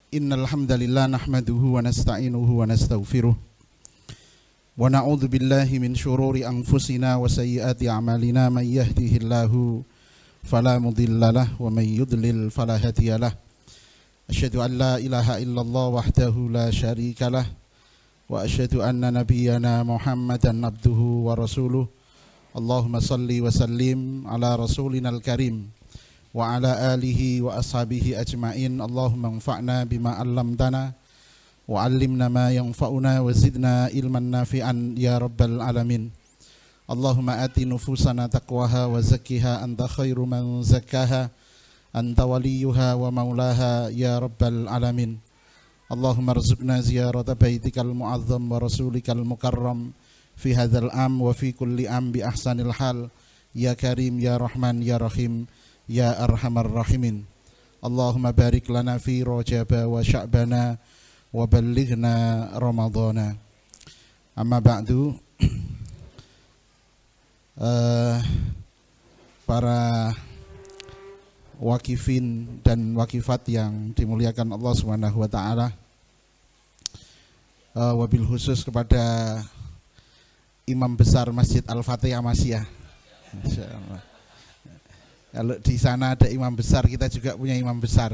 Innal hamdalillah nahmaduhu wa nasta'inuhu wa nastaghfiruh wa na'udzu billahi min syururi anfusina wa sayyiati a'malina may yahdihillahu fala mudhillalah wa may yudlil fala hadiyalah. Asyhadu an la ilaha illallah wahdahu la syarikalah wa asyhadu anna nabiyyana Muhammadan abduhu wa rasuluh. Allahumma salli wa sallim ala rasulinal karim wa ala alihi wa ashabihi ajma'in. Allahumma anfa'na bima 'allamtana wa 'allimna ma yanfa'una wa zidna ilman nafi'an ya rabbal alamin. Allahumma ati nufusana taqwaha wa zakkiha anta khairu man zakkaha anta waliyuha wa maulaha ya rabbal alamin. Allahumma arzuqna ziyarata baitikal mu'azzam wa rasulikal mukarram fi hadzal am wa fi kulli am bi ahsanil hal ya karim ya rahman ya rahim ya arhamar rahimin. Allahumma barik lana fi rajaba wa sya'bana wa ballighna ramadhana. Amma ba'du. Para wakifin dan wakifat yang dimuliakan Allah Subhanahu wa taala, wabil khusus kepada Imam Besar Masjid Al-Fatihah Masyiyah. Masyaallah. Kalau di sana ada imam besar, kita juga punya imam besar.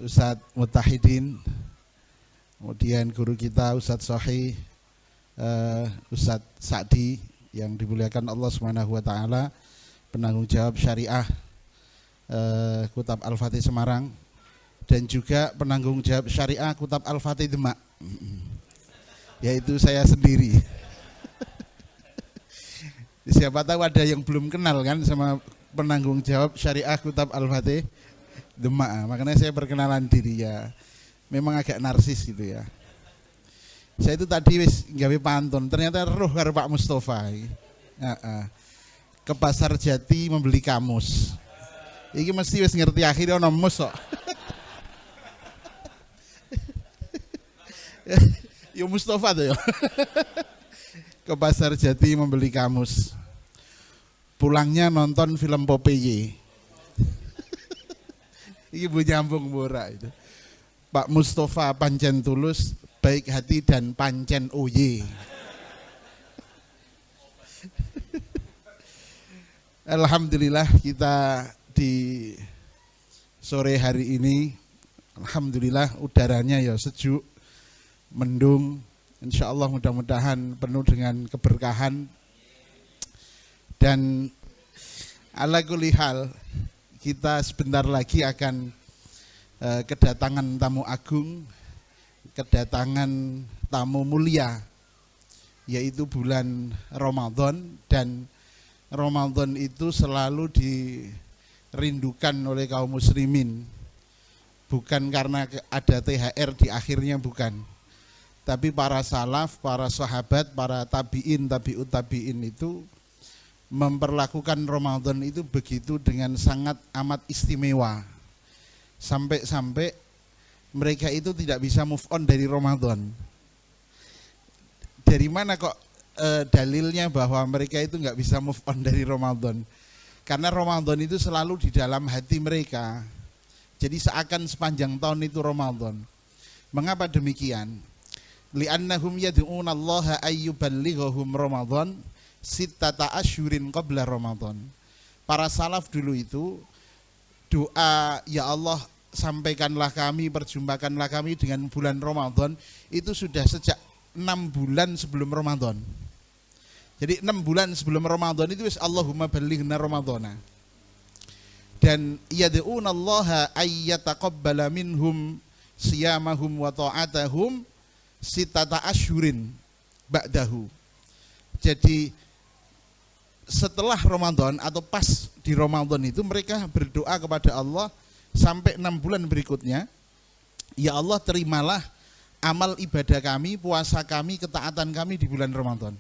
Ustadz Mutahidin, kemudian guru kita Ustadz Sohi, Ustadz Sa'di yang dimuliakan Allah Subhanahu wa taala, penanggung jawab syariah Kutab Al-Fatih Semarang, dan juga penanggung jawab syariah Kutab Al-Fatih Demak, yaitu saya sendiri. Siapa tahu ada yang belum kenal kan sama penanggung jawab syariah Kutab Al-Fatih Demak. Makanya saya perkenalan diri ya. Memang agak narsis gitu ya. Saya itu tadi wis gawe pantun, ternyata roh karo Pak Mustafa. Ke Pasar Jati membeli kamus. Iki mesti wis ngerti akhirnya ono mus kok. Yo Mustafa tuh ya. Ke Pasar Jati membeli kamus. Pulangnya nonton film Popeye. Ini bu nyambung borak itu. Pak Mustafa pancen tulus, baik hati dan pancen oye. Alhamdulillah kita di sore hari ini, alhamdulillah udaranya ya sejuk, mendung. Insya Allah mudah-mudahan penuh dengan keberkahan. Dan ala kulli hal, kita sebentar lagi akan kedatangan tamu agung, kedatangan tamu mulia, yaitu bulan Ramadan. Dan Ramadan itu selalu dirindukan oleh kaum muslimin, bukan karena ada THR di akhirnya, bukan. Tapi para salaf, para sahabat, para tabi'in, tabi'ut tabi'in itu memperlakukan Ramadan itu begitu dengan sangat amat istimewa. Sampai-sampai mereka itu tidak bisa move on dari Ramadan. Dari mana kok dalilnya bahwa mereka itu nggak bisa move on dari Ramadan? Karena Ramadan itu selalu di dalam hati mereka. Jadi seakan sepanjang tahun itu Ramadan. Mengapa demikian? Li'annahum yad'una Allah ayyuballighahum Ramadan sittata asyhurin qabla Ramadan. Para salaf dulu itu doa, ya Allah sampaikanlah kami, perjumpakanlah kami dengan bulan Ramadan, itu sudah sejak 6 bulan sebelum Ramadan. Jadi 6 bulan sebelum Ramadan itu wis Allahumma ballighna Ramadhana. Dan yad'una Allah ayyataqabbala minhum siyamahum wa ta'atahum sittata asyhurin ba'dahu. Jadi setelah Ramadan atau pas di Ramadan itu mereka berdoa kepada Allah sampai 6 bulan berikutnya, ya Allah terimalah amal ibadah kami, puasa kami, ketaatan kami di bulan Ramadan.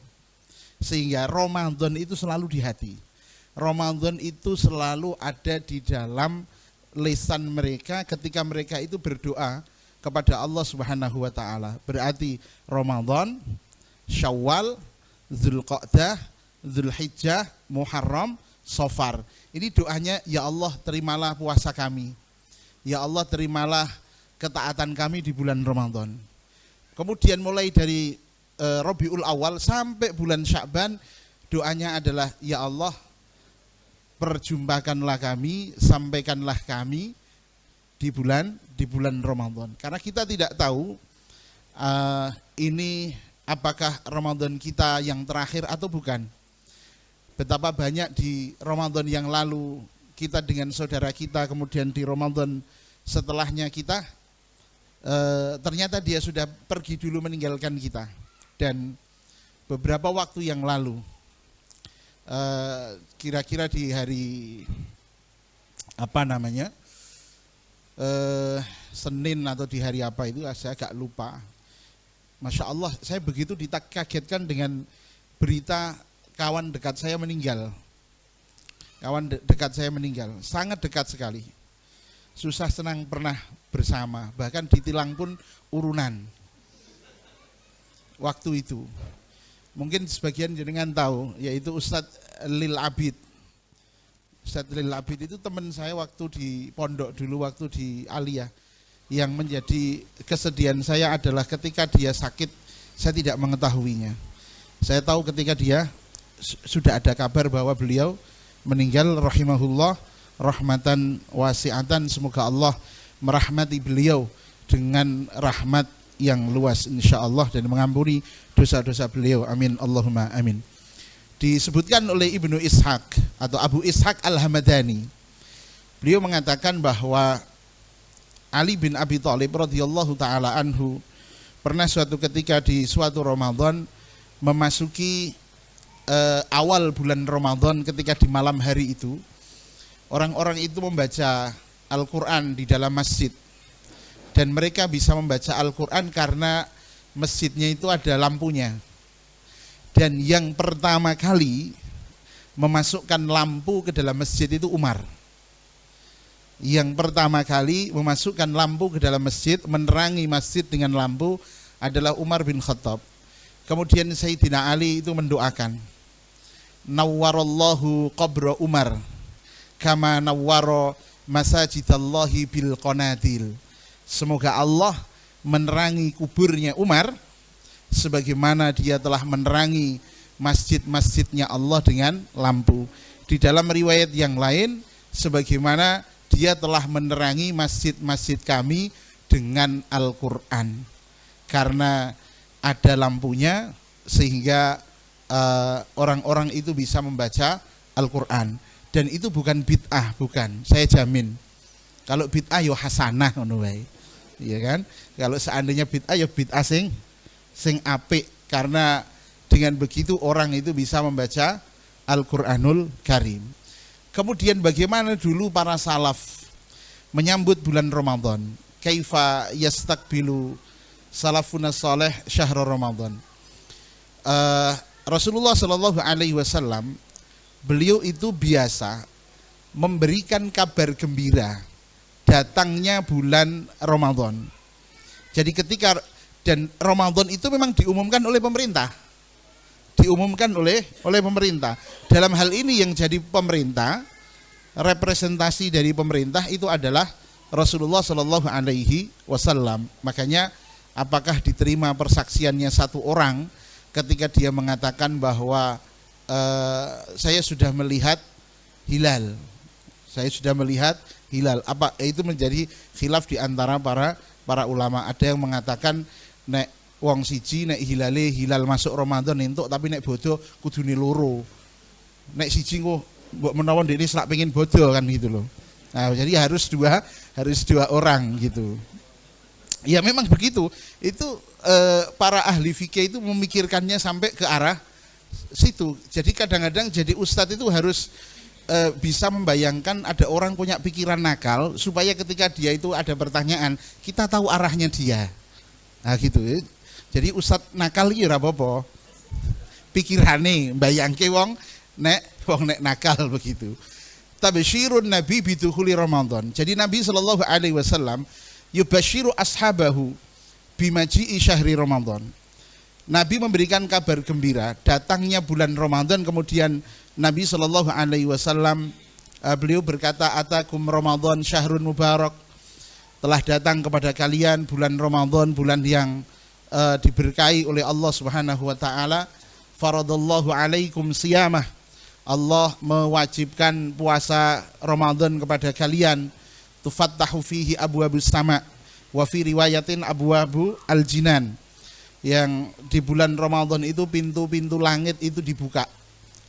Sehingga Ramadan itu selalu di hati. Ramadan itu selalu ada di dalam lisan mereka ketika mereka itu berdoa kepada Allah Subhanahu wa taala. Berarti Ramadan, Syawal, Dzulqa'dah, Dzulhijjah, Muharram, Safar. Ini doanya, ya Allah terimalah puasa kami, ya Allah terimalah ketaatan kami di bulan Ramadan. Kemudian mulai dari Rabiul Awal sampai bulan Sya'ban, doanya adalah ya Allah perjumpakanlah kami, sampaikanlah kami di bulan Ramadan. Karena kita tidak tahu ini apakah Ramadan kita yang terakhir atau bukan. Betapa banyak di Ramadan yang lalu kita dengan saudara kita, kemudian di Ramadan setelahnya kita ternyata dia sudah pergi dulu meninggalkan kita. Dan beberapa waktu yang lalu, kira-kira di hari Senin atau di hari apa itu, saya agak lupa. Masya Allah, saya begitu dikagetkan dengan berita kawan dekat saya meninggal. Kawan dekat saya meninggal, sangat dekat sekali. Susah senang pernah bersama, bahkan ditilang pun urunan. Waktu itu, mungkin sebagian jenengan tahu, yaitu Ustadz Lil Abid. Ustadz Lil Abid itu teman saya waktu di pondok dulu, waktu di Aliyah. Yang menjadi kesedihan saya adalah ketika dia sakit, saya tidak mengetahuinya. Saya tahu ketika dia sudah ada kabar bahwa beliau meninggal, rahimahullah, rahmatan wasi'atan, semoga Allah merahmati beliau dengan rahmat yang luas insyaallah dan mengampuni dosa-dosa beliau, amin Allahumma amin. Disebutkan oleh Ibnu Ishaq atau Abu Ishaq Al-Hamadani, beliau mengatakan bahwa Ali bin Abi Thalib radhiyallahu taala anhu pernah suatu ketika di suatu Ramadan memasuki awal bulan Ramadan, ketika di malam hari itu orang-orang itu membaca Al-Quran di dalam masjid, dan mereka bisa membaca Al-Quran karena masjidnya itu ada lampunya. Dan yang pertama kali memasukkan lampu ke dalam masjid itu Umar. Yang pertama kali memasukkan lampu ke dalam masjid, menerangi masjid dengan lampu adalah Umar bin Khattab. Kemudian Sayyidina Ali itu mendoakan, nawwarallahu qabra Umar kama nawwara masajidallahi bil qanatil. Semoga Allah menerangi kuburnya Umar sebagaimana dia telah menerangi masjid-masjidnya Allah dengan lampu. Di dalam riwayat yang lain, sebagaimana dia telah menerangi masjid-masjid kami dengan Al-Quran. Karena ada lampunya sehingga orang-orang itu bisa membaca Al-Quran. Dan itu bukan bid'ah, bukan, saya jamin. Kalau bid'ah yo hasanah ngono wae. Iya kan? Kalau seandainya bid'ah ya bid'ah sing apik, karena dengan begitu orang itu bisa membaca Al-Qur'anul Karim. Kemudian bagaimana dulu para salaf menyambut bulan Ramadan? Kaifa yastaqbilu salafuna salih syahr Ramadan? Rasulullah sallallahu alaihi wasallam beliau itu biasa memberikan kabar gembira datangnya bulan Ramadan. Jadi ketika, dan Ramadan itu memang diumumkan oleh pemerintah. Diumumkan oleh pemerintah. Dalam hal ini yang jadi pemerintah, representasi dari pemerintah itu adalah Rasulullah Shallallahu Alaihi Wasallam. Makanya apakah diterima persaksiannya satu orang ketika dia mengatakan bahwa saya sudah melihat hilal. Saya sudah melihat hilal. Apa itu menjadi khilaf di antara para ulama. Ada yang mengatakan nek wong siji nek hilal masuk Ramadan entuk, tapi nek bodoh kudune loro. Nek siji kok mbok menawa ndekne selak pengin bodoh kan gitu loh. Nah, jadi harus dua orang gitu. Ya memang begitu. Itu para ahli fikih itu memikirkannya sampai ke arah situ. Jadi kadang-kadang jadi ustadz itu harus bisa membayangkan ada orang punya pikiran nakal supaya ketika dia itu ada pertanyaan kita tahu arahnya dia. Nah gitu. Jadi ustadz nakal iki ora apa-apa. Pikirane mbayangke wong nek nakal begitu. Tabsyirun Nabi bidukhuli Ramadan. Jadi Nabi sallallahu alaihi wasallam yubasyiru ashabahu bimaji'i syahri Ramadan. Nabi memberikan kabar gembira datangnya bulan Ramadan. Kemudian Nabi sallallahu alaihi wasallam beliau berkata, atakum Ramadan syahrun mubarak, telah datang kepada kalian bulan Ramadan, bulan yang diberkahi oleh Allah Subhanahu wa taala. Faradallahu alaikum siyamah. Allah mewajibkan puasa Ramadan kepada kalian. Tufattahu fihi abwabus sama wa fi riwayatin abwabu al-jinan. Yang di bulan Ramadan itu pintu-pintu langit itu dibuka.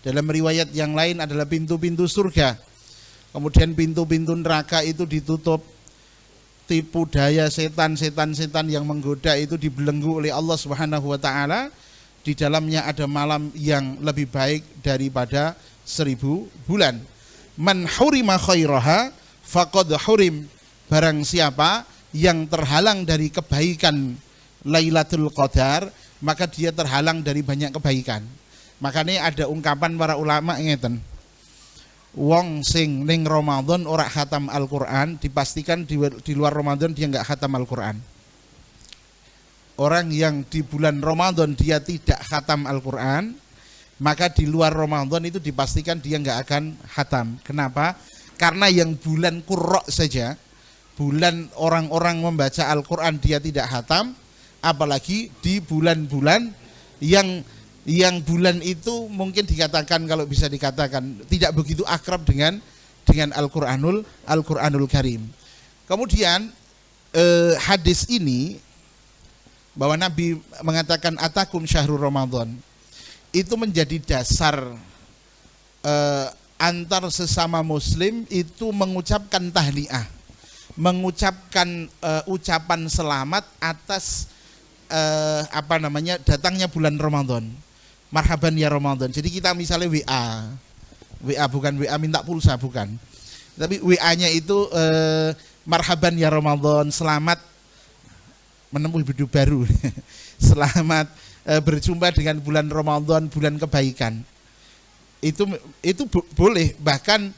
Dalam riwayat yang lain adalah pintu-pintu surga. Kemudian pintu-pintu neraka itu ditutup. Tipu daya setan yang menggoda itu dibelenggu oleh Allah Subhanahu wa taala. Di dalamnya ada malam yang lebih baik daripada 1000 bulan. Man hurima khairaha faqad hurim. Barang siapa yang terhalang dari kebaikan Lailatul Qadar, maka dia terhalang dari banyak kebaikan. Makanya ada ungkapan para ulama ngeten. Wong sing ning Ramadan ora khatam Al-Qur'an, dipastikan di luar Ramadan dia enggak khatam Al-Qur'an. Orang yang di bulan Ramadan dia tidak khatam Al-Qur'an, maka di luar Ramadan itu dipastikan dia enggak akan khatam. Kenapa? Karena yang bulan Qurra saja, bulan orang-orang membaca Al-Qur'an dia tidak khatam, apalagi di bulan-bulan yang bulan itu mungkin dikatakan, kalau bisa dikatakan tidak begitu akrab dengan Al-Qur'anul Karim. Kemudian hadis ini bahwa Nabi mengatakan atakum syahrul Ramadan itu menjadi dasar antar sesama muslim itu mengucapkan tahniah, mengucapkan ucapan selamat atas datangnya bulan Ramadan. Marhaban ya Ramadan. Jadi kita misalnya WA bukan WA minta pulsa, bukan. Tapi WA-nya itu marhaban ya Ramadan, selamat menempuh hidup baru. Selamat berjumpa dengan bulan Ramadan, bulan kebaikan. Itu boleh, bahkan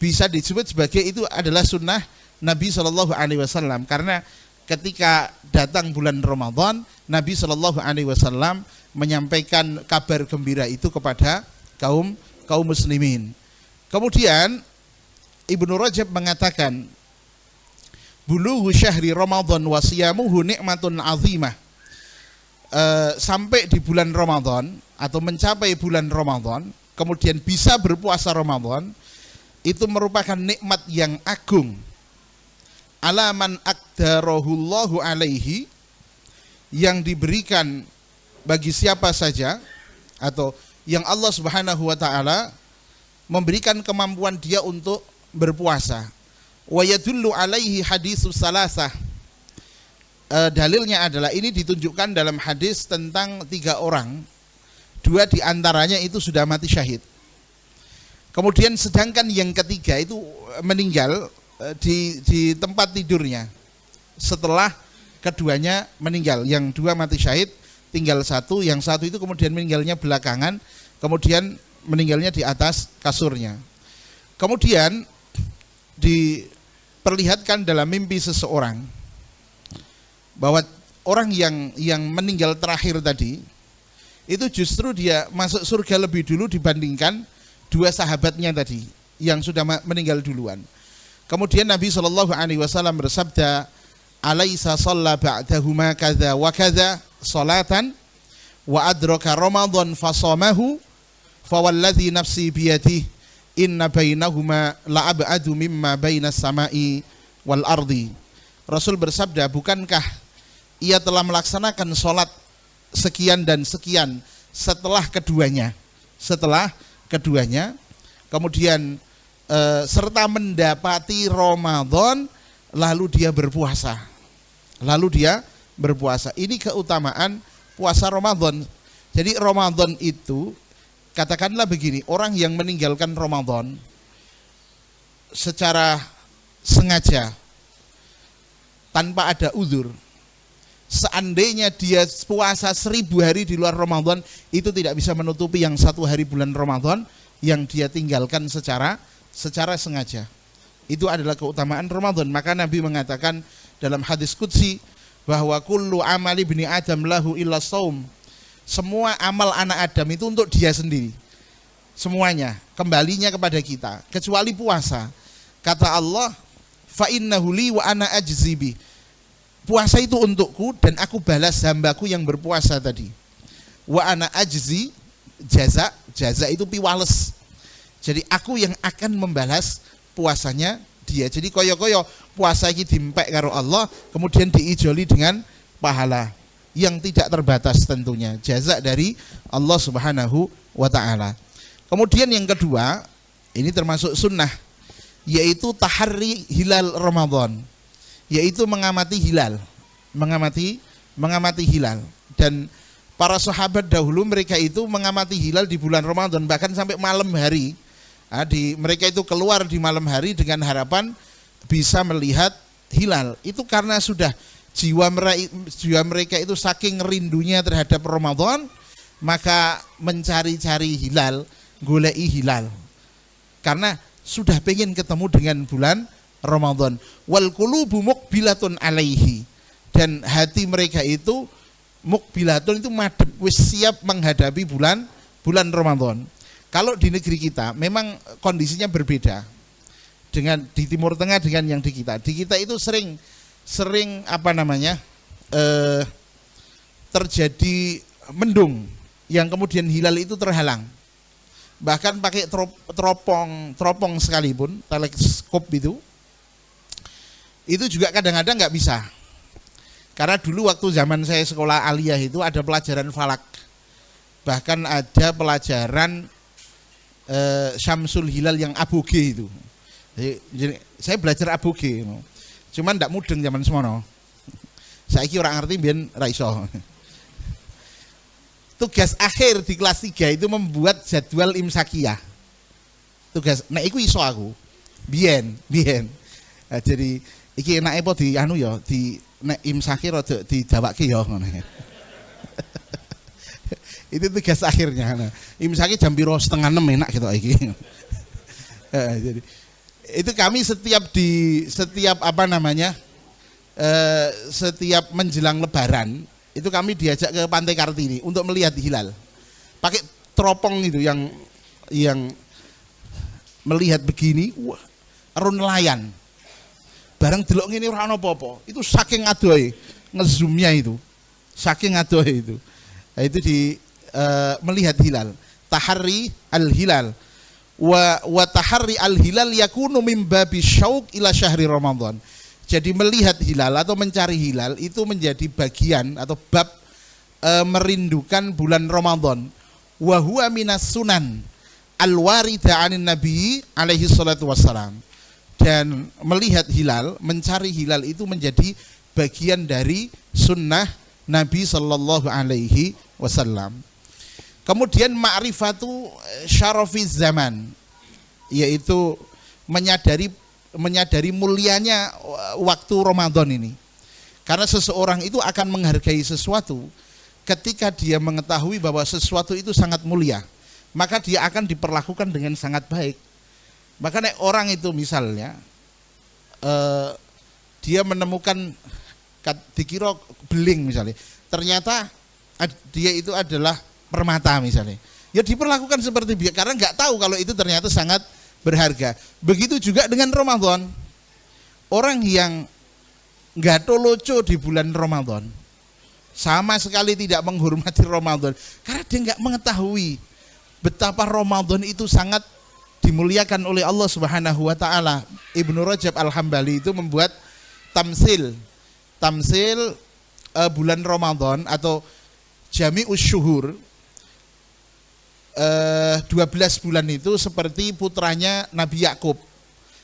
bisa disebut sebagai itu adalah sunnah Nabi Shallallahu Alaihi Wasallam, karena ketika datang bulan Ramadan, Nabi Shallallahu Alaihi Wasallam menyampaikan kabar gembira itu kepada kaum muslimin. Kemudian Ibnu Rajab mengatakan, bulughu syahri Ramadan wa siyamuhu nikmatun azimah. Sampai di bulan Ramadan atau mencapai bulan Ramadan, kemudian bisa berpuasa Ramadan, itu merupakan nikmat yang agung. Alaman aqdarahullahu alaihi, yang diberikan bagi siapa saja, atau yang Allah Subhanahu wa taala memberikan kemampuan dia untuk berpuasa. Wa yadullu alaihi hadisus salasah. Dalilnya adalah ini ditunjukkan dalam hadis tentang 3 orang, 2 diantaranya itu sudah mati syahid. Kemudian sedangkan yang ketiga itu meninggal di tempat tidurnya setelah keduanya meninggal. Yang 2 mati syahid, tinggal 1, yang 1 itu kemudian meninggalnya belakangan, kemudian meninggalnya di atas kasurnya. Kemudian diperlihatkan dalam mimpi seseorang bahwa orang yang meninggal terakhir tadi itu justru dia masuk surga lebih dulu dibandingkan 2 sahabatnya tadi yang sudah meninggal duluan. Kemudian Nabi Shallallahu Alaihi Wasallam bersabda, alaisa shalla ba'dahuma kadza wa kadza salatan wa adraka Ramadan fasamahu fawalladzi nafsi biyadihi inna bainahuma la'ab'adu mimma bainas sama'i wal ardi. Rasul bersabda, bukankah ia telah melaksanakan sholat sekian dan sekian setelah keduanya, kemudian serta mendapati Ramadan, lalu dia berpuasa. Ini keutamaan puasa Ramadan. Jadi Ramadan itu, katakanlah begini, orang yang meninggalkan Ramadan secara sengaja tanpa ada uzur, seandainya dia puasa 1000 hari di luar Ramadan, itu tidak bisa menutupi yang 1 hari bulan Ramadan yang dia tinggalkan secara sengaja. Itu adalah keutamaan Ramadan. Maka Nabi mengatakan dalam hadis qudsi bahwa kullu amali ibni Adam lahu illa shaum. Semua amal anak Adam itu untuk dia sendiri. Semuanya kembalinya kepada kita kecuali puasa. Kata Allah, fa innahu li wa ana ajzibi. Puasa itu untukku dan aku balas hambaku yang berpuasa tadi. Wa ana ajzi, jaza itu piwales. Jadi aku yang akan membalas puasanya dia. Jadi koyo-koyo puasa ini dimpek karo Allah, kemudian diijoli dengan pahala yang tidak terbatas tentunya. Jaza dari Allah Subhanahu wa ta'ala. Kemudian yang kedua, ini termasuk sunnah, yaitu taharri hilal Ramadan, yaitu mengamati hilal. Mengamati hilal. Dan para sahabat dahulu mereka itu mengamati hilal di bulan Ramadan, bahkan sampai malam hari. Mereka itu keluar di malam hari dengan harapan bisa melihat hilal. Itu karena sudah jiwa mereka itu saking rindunya terhadap Ramadan, maka mencari-cari hilal, golei hilal. Karena sudah pengen ketemu dengan bulan Ramadan. Wal qulubu muqbilatun alaihi. Dan hati mereka itu muqbilatun, itu madhep, wis siap menghadapi bulan Ramadan. Kalau di negeri kita memang kondisinya berbeda dengan di Timur Tengah dengan yang di kita. Di kita itu sering terjadi mendung yang kemudian hilal itu terhalang. Bahkan pakai teropong sekalipun, teleskop itu juga kadang-kadang nggak bisa. Karena dulu waktu zaman saya sekolah aliyah itu ada pelajaran falak, bahkan ada pelajaran Syamsul Hilal yang aboge itu. Jadi saya belajar aboge, cuman ndak mudeng zaman semono. Saiki orang ngerti biyen ra iso. Tugas akhir di kelas 3 itu membuat jadwal imsakiyah. Nek iku iso aku. Biyen. Nah, jadi iki enake apa di anu ya, di nek imsaki rada didawake ya ngono. Itu tugas akhirnya. Nah, imsaki jam 5:30 enak gitu iki. Jadi itu kami setiap menjelang Lebaran itu kami diajak ke Pantai Kartini untuk melihat hilal. Pakai teropong itu yang melihat begini, wah, karo nelayan. Bareng delok ngene ora ana apa-apa. Itu saking adohe ngezoomnya itu. Saking adohe itu. Nah, itu melihat hilal. Taharri al-hilal. Wa taharri al-hilal yakunu min babi syauq ila syahri Ramadan. Jadi melihat hilal atau mencari hilal itu menjadi bagian atau bab merindukan bulan Ramadan. Wa huwa minas sunan al-warida 'anin nabi alaihi salatu wassalam. Dan melihat hilal, mencari hilal itu menjadi bagian dari sunnah Nabi sallallahu alaihi wasallam. Kemudian ma'rifatu syarafiz zaman, yaitu menyadari mulianya waktu Ramadan ini. Karena seseorang itu akan menghargai sesuatu ketika dia mengetahui bahwa sesuatu itu sangat mulia, maka dia akan diperlakukan dengan sangat baik. Maka orang itu misalnya dia menemukan dikira beling misalnya, ternyata dia itu adalah permata misalnya, ya diperlakukan seperti biasa karena nggak tahu kalau itu ternyata sangat berharga. Begitu juga dengan Ramadan. Orang yang nggak toloco di bulan Ramadan, sama sekali tidak menghormati Ramadan karena dia nggak mengetahui betapa Ramadan itu sangat dimuliakan oleh Allah Subhanahu wa ta'ala. Ibnu Rajab Al-Hambali itu membuat tamsil bulan Ramadan atau Jami'us Syuhur, 12 bulan itu seperti putranya Nabi Yakub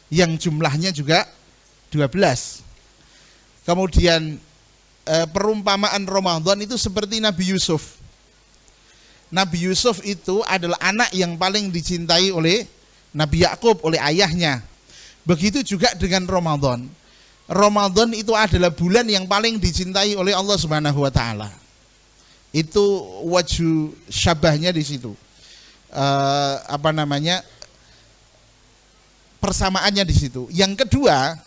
yang jumlahnya juga 12. Kemudian perumpamaan Ramadan itu seperti Nabi Yusuf. Nabi Yusuf itu adalah anak yang paling dicintai oleh Nabi Yakub, oleh ayahnya. Begitu juga dengan Ramadan. Ramadan itu adalah bulan yang paling dicintai oleh Allah Subhanahu wa ta'ala. Itu wajhu syabahnya di situ. Persamaannya di situ. Yang kedua,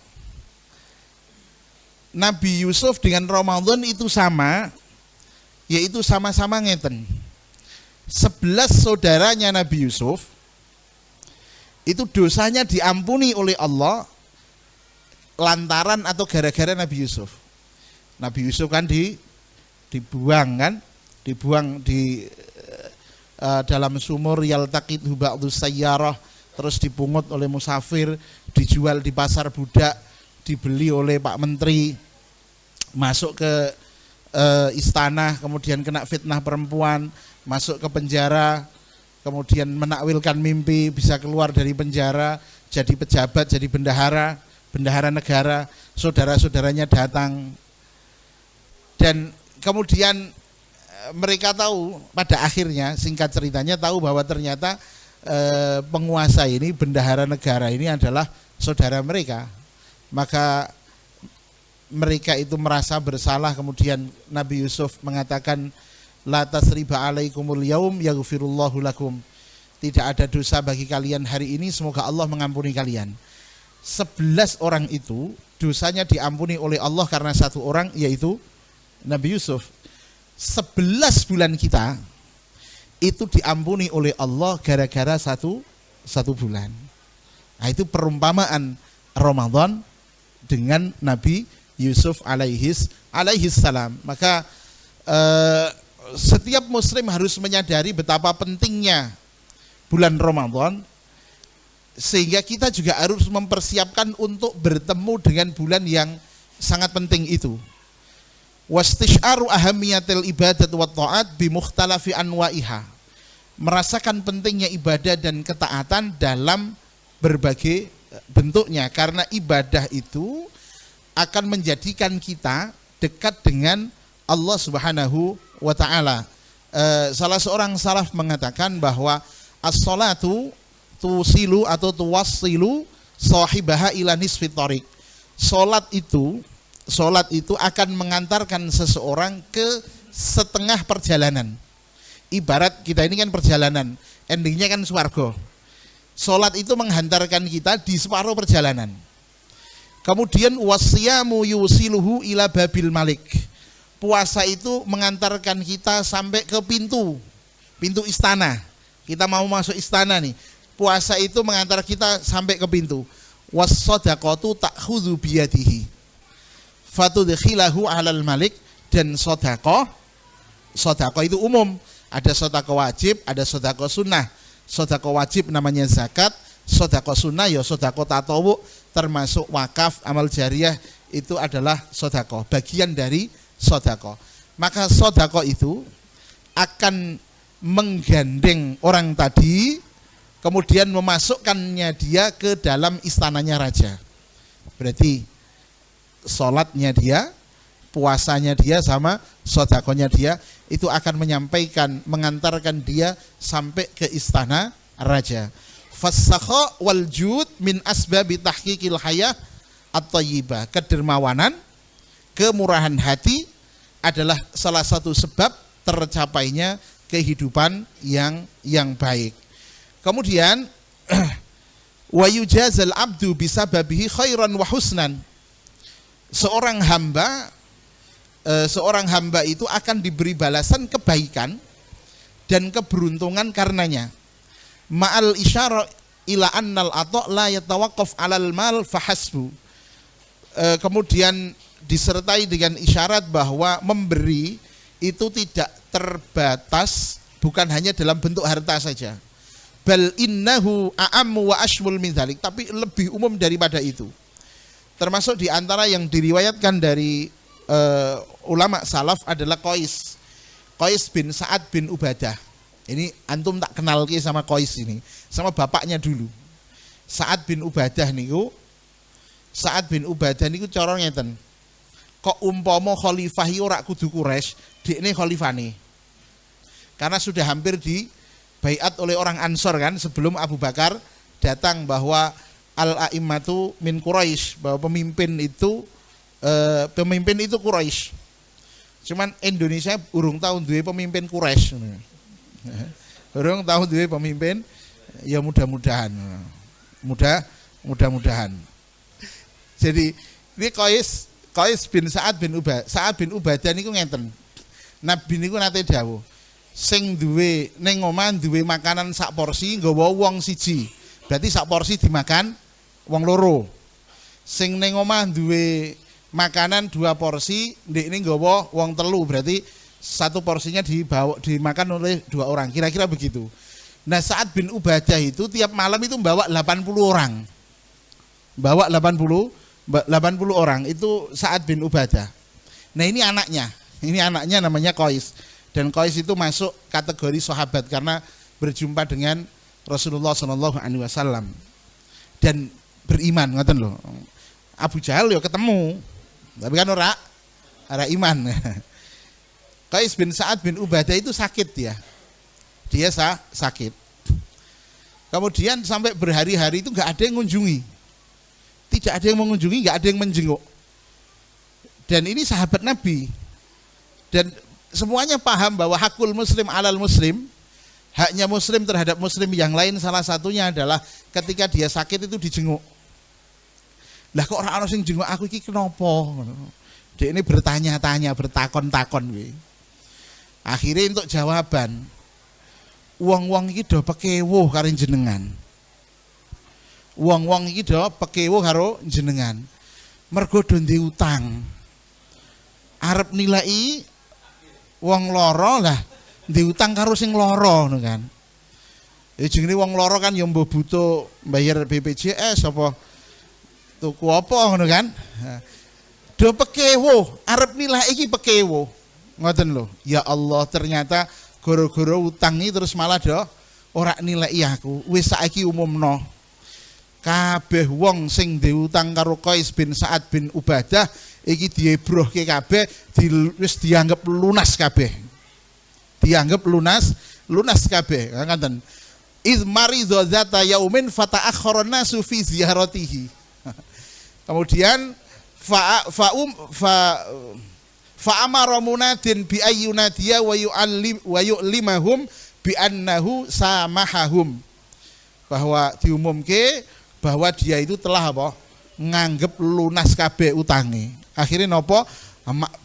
Nabi Yusuf dengan Ramadan itu sama, yaitu sama-sama ngeten. 11 saudaranya Nabi Yusuf itu dosanya diampuni oleh Allah lantaran atau gara-gara Nabi Yusuf. Nabi Yusuf kan dibuang kan, dibuang di dalam sumur yaltaqithu ba'dhu sayyarah, terus dipungut oleh musafir, dijual di pasar budak, dibeli oleh Pak Menteri, masuk ke istana, kemudian kena fitnah perempuan, masuk ke penjara, kemudian menakwilkan mimpi, bisa keluar dari penjara, jadi pejabat, jadi bendahara negara, saudara-saudaranya datang. Dan kemudian mereka tahu pada akhirnya, singkat ceritanya, tahu bahwa ternyata penguasa ini, bendahara negara ini adalah saudara mereka. Maka mereka itu merasa bersalah. Kemudian Nabi Yusuf mengatakan, la tasriba alaikumul yaum yaghfirullahu lakum. Tidak ada dosa bagi kalian hari ini, semoga Allah mengampuni kalian. 11 orang itu dosanya diampuni oleh Allah karena satu orang, yaitu Nabi Yusuf. 11 bulan kita itu diampuni oleh Allah gara-gara satu bulan. Nah, itu perumpamaan Ramadan dengan Nabi Yusuf alaihis salam. Maka setiap muslim harus menyadari betapa pentingnya bulan Ramadan, sehingga kita juga harus mempersiapkan untuk bertemu dengan bulan yang sangat penting itu. Wastisyaru ahamiyatil ibadat wa ta'at bi mukhtalafi anwa'iha. Merasakan pentingnya ibadah dan ketaatan dalam berbagai bentuknya, karena ibadah itu akan menjadikan kita dekat dengan Allah Subhanahu wa ta'ala. Salah seorang salaf mengatakan bahwa as-salatu tusilu atau tuwassilu sahibaha ila nisfi thariq. Salat itu akan mengantarkan seseorang ke setengah perjalanan. Ibarat kita ini kan perjalanan, endingnya kan swarga. Salat itu menghantarkan kita di separuh perjalanan. Kemudian wasiyamu yusiluhu ila babil malik. Puasa itu mengantarkan kita sampai ke pintu istana. Kita mau masuk istana nih. Puasa itu mengantar kita sampai ke pintu. Was-shadaqatu ta'khudhu biyadihi fatudkhilahu 'alal malik. Dan sedekah itu umum. Ada sedekah wajib, ada sedekah sunnah. Sedekah wajib namanya zakat, sedekah sunnah ya sedekah tatawwu, termasuk wakaf, amal jariah, itu adalah sedekah, bagian dari sedekah. Maka sedekah itu akan menggandeng orang tadi, kemudian memasukkannya dia ke dalam istananya raja. Berarti sholatnya dia, puasanya dia, sama sedekahnya dia, itu akan mengantarkan dia sampai ke istana raja. Fasakha wal jud min asbabi tahqiqil hayah at-thayyibah. Kedermawanan, kemurahan hati adalah salah satu sebab tercapainya kehidupan yang baik. Kemudian wa yujazal abdu bisababihi khairan wa husnan. Seorang hamba itu akan diberi balasan kebaikan dan keberuntungan karenanya. Ma'al isyara ila annal ata' la yatawaqqaf 'alal mal fahasbu. Kemudian disertai dengan isyarat bahwa memberi itu tidak terbatas, bukan hanya dalam bentuk harta saja. Bal innahu a'ammu wa ashmul min dzalik, tapi lebih umum daripada itu. Termasuk di antara yang diriwayatkan dari ulama salaf adalah Qais bin Sa'ad bin Ubadah. Ini antum tak kenal ki sama Qais ini, sama bapaknya dulu. Sa'ad bin Ubadah niku cara ngeten. Kok umpama khalifah ora kudu Quraisy, dekne khalifane. Karena sudah hampir di baiat oleh orang Ansor kan, sebelum Abu Bakar datang bahwa al-a'immatu min Quraisy, bahwa pemimpin itu Quraisy. Cuman Indonesia urung tahu duwe pemimpin Quraisy. Urung tahu duwe pemimpin, ya mudah-mudahan. Mudah-mudahan. Jadi ini Qais bin Sa'ad bin Ubadah niku ngenten. Nabi niku nate dawuh, sing duwe ning omah duwe makanan sak porsi nggawa wong siji. Berarti sak porsi dimakan wong loro. Sing ning omah duwe makanan 2 porsi, ndekne nggawa wong 3, berarti 1 porsinya dimakan oleh 2 orang. Kira-kira begitu. Nah, Sa'ad bin Ubadah itu tiap malam itu bawa 80 orang. Bawa 80 orang itu Sa'ad bin Ubadah. Nah, ini anaknya namanya Qais. Dan Qais itu masuk kategori sahabat karena berjumpa dengan Rasulullah SAW dan beriman, ngoten lho. Abu Jahal ya ketemu, tapi kan ora iman. Qais bin Sa'ad bin Ubadah itu sakit ya. Dia sakit. Kemudian sampai berhari-hari itu nggak ada yang mengunjungi. Tidak ada yang mengunjungi, nggak ada yang menjenguk. Dan ini sahabat Nabi. Dan semuanya paham bahwa hakul muslim alal muslim, haknya muslim terhadap muslim yang lain salah satunya adalah ketika dia sakit itu dijenguk. Lah kok ora ana sing jenguk aku iki kenapa? Dia ini bertanya-tanya, bertakon-takon kuwi. Akhirnya untuk jawaban, wong-wong iki do pekewuh karo jenengan. Wong-wong iki do pekewuh karo jenengan. Mergo do ndek utang. Arep nilai wong loro lah, ndek utang karo sing loro ngono kan. Ya jenenge wong loro kan ya mbok butuh bayar BPJS apa tuku apa ngono kan. Do pekewuh, arep nilai iki pekewuh. Ngoten lho. Ya Allah, ternyata gara-gara utang iki terus malah do ora nilai aku. Wis saiki umumno. Kabeh wong sing diutang karo Qais bin Sa'ad bin Ubadah iki diebrohke kabeh, wis dianggap lunas kabeh. Dianggap lunas kabeh. Ngoten. Iz maridza zata yaumin fata'akhkhara nasu fi ziyaratihi. Kemudian fa'amara munadin bi ayyunadiya wa yu'limahum bi annahu samahahum, bahwa diumumke bahwa dia itu telah apa nganggep lunas kabeh utange. Akhirnya napa